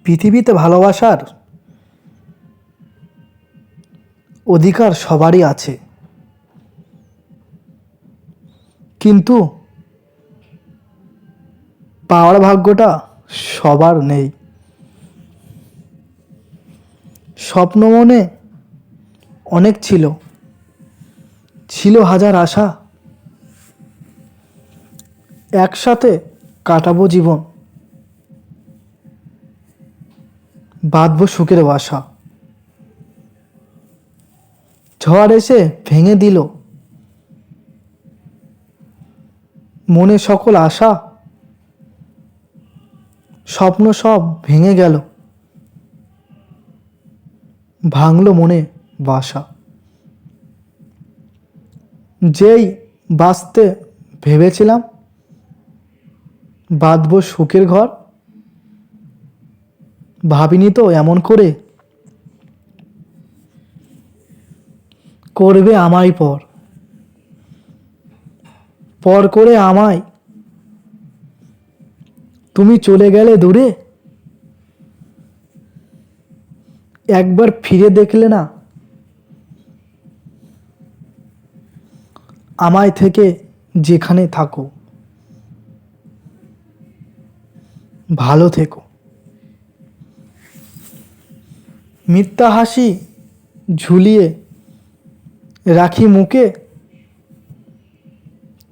পৃথিবীতে ভালোবাসার অধিকার সবারই আছে, কিন্তু পাওয়ার ভাগ্যটা সবার নেই। স্বপ্ন মনে অনেক ছিল, ছিল হাজার আশা, একসাথে কাটাবো জীবন, বাঁধবো সুখের বাসা। ঝড় এসে ভেঙে দিল মনে সকল আশা, স্বপ্ন সব ভেঙে গেল, ভাঙলো মনে বাসা। যেই বাঁচতে ভেবেছিলাম বাঁধবো সুখের ঘর, ভাবিনি তো এমন করে করবে আমায় পর করে আমায় তুমি চলে গেলে দূরে, একবার ফিরে দেখলে না আমায় থেকে যেখানে থাকো, ভালো থেকো। মিথ্যা হাসি ঝুলিয়ে রাখি মুখে,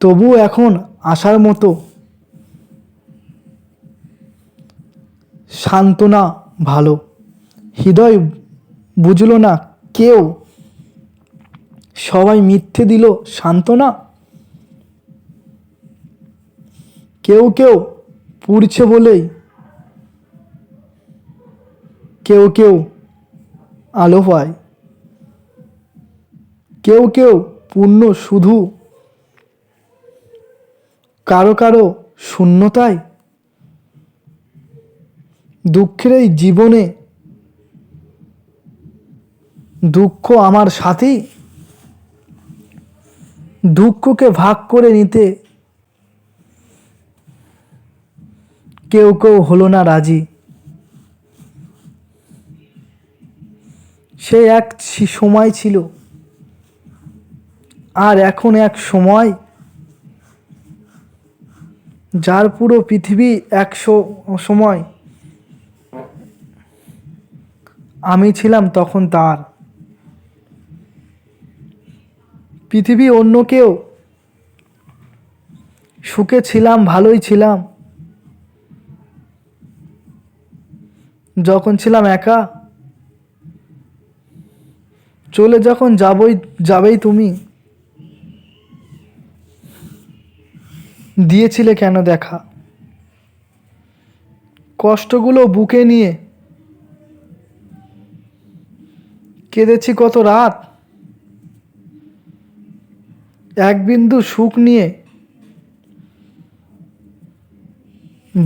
তবু এখন আসার মতো সান্ত্বনা ভালো। হৃদয় বুঝলো না কেউ, সবাই মিথ্যে দিল সান্ত্বনা। কেউ কেউ পুড়ছে বলেই কেউ কেউ আলো পায়, কেউ কেউ পূর্ণ শুধু কারো কারো শূন্যতায়। দুঃখের এই জীবনে দুঃখ আমার সাথী, দুঃখকে ভাগ করে নিতে কেউ কেউ হলো না রাজি। সে এক সময় ছিল, আর এখন এক সময়, যার পুরো পৃথিবী সময় আমি ছিলাম তখন তার। পৃথিবী অন্য কেউ, সুখে ছিলাম ভালোই ছিলাম, যখন ছিলাম একা। চলে যখন যাবেই তুমি, দিয়েছিলে কেন দেখা। কষ্টগুলো বুকে নিয়ে কেঁদেছি কত রাত, এক বিন্দু সুখ নিয়ে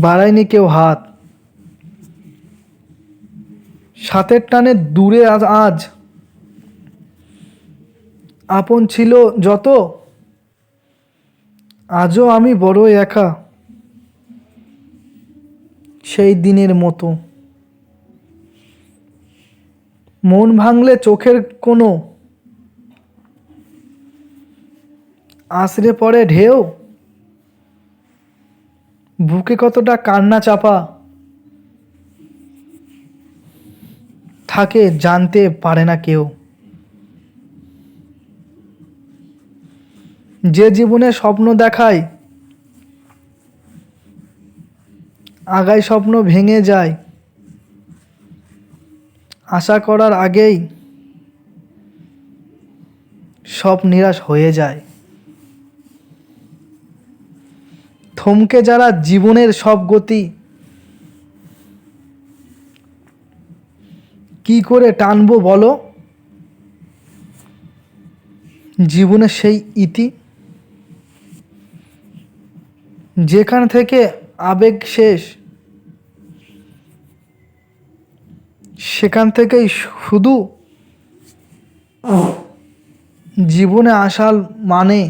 বাড়ায়নি কেউ হাত। সাথের টানে দূরে আজ আপন ছিল যত, আজও আমি বড় একা সেই দিনের মতো। মন ভাঙলে চোখের কোনো আছড়ে পড়ে ঢেউ, বুকে কতটা কান্না চাপা থাকে জানতে পারে না কেউ। যে জীবনে স্বপ্ন দেখায় আগায় স্বপ্ন ভেঙে যায়, আশা করার আগেই সব নিরাশ হয়ে যায়। থমকে যারা জীবনের সব গতি কি করে টানবো বলো, জীবনের সেই ইতি যেখান থেকে আবেগ শেষ, সেখান থেকেই শুধু জীবনে আসার মানে